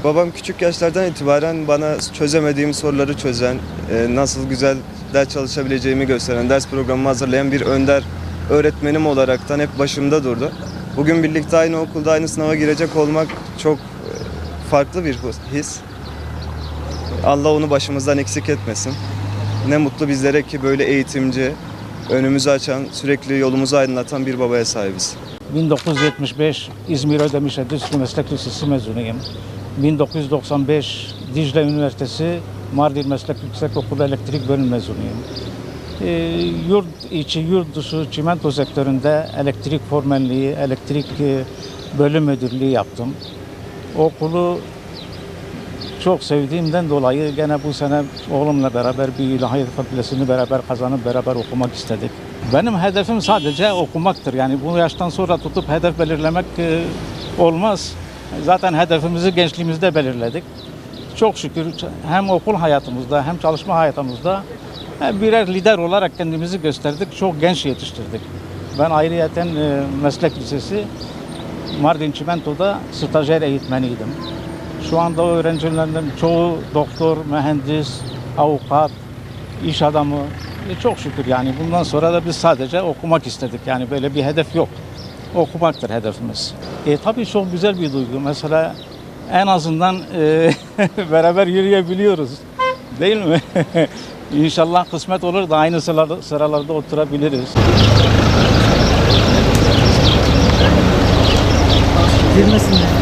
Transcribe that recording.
Babam küçük yaşlardan itibaren bana çözemediğim soruları çözen, nasıl güzel ders çalışabileceğimi gösteren, ders programımı hazırlayan bir önder öğretmenim olaraktan hep başımda durdu. Bugün birlikte aynı okulda aynı sınava girecek olmak çok farklı bir his. Allah onu başımızdan eksik etmesin. Ne mutlu bizlere ki böyle eğitimci, önümüzü açan, sürekli yolumuzu aydınlatan bir babaya sahibiz. 1975 İzmir Ödemiş Endüstri Meslek Lisesi mezunuyum. 1995 Dicle Üniversitesi Mardin Meslek Yüksekokulu Elektrik Bölüm mezunuyum. Yurt içi, yurt dışı çimento sektöründe elektrik formenliği, elektrik bölüm müdürlüğü yaptım. Okulu çok sevdiğimden dolayı gene bu sene oğlumla beraber bir ilahiyat fakültesini beraber kazanıp beraber okumak istedik. Benim hedefim sadece okumaktır. Yani bu yaştan sonra tutup hedef belirlemek olmaz. Zaten hedefimizi gençliğimizde belirledik. Çok şükür hem okul hayatımızda hem çalışma hayatımızda birer lider olarak kendimizi gösterdik. Çok genç yetiştirdik. Ben ayrıyeten meslek lisesi Mardin Çimento'da stajyer eğitmeniydim. Şu anda öğrencilerin çoğu doktor, mühendis, avukat, iş adamı. Çok şükür yani bundan sonra da biz sadece okumak istedik. Yani böyle bir hedef yok. Okumaktır hedefimiz. Tabii çok güzel bir duygu. Mesela en azından beraber yürüyebiliyoruz. Değil mi? İnşallah kısmet olur da aynı sıralarda oturabiliriz. Girmesinler.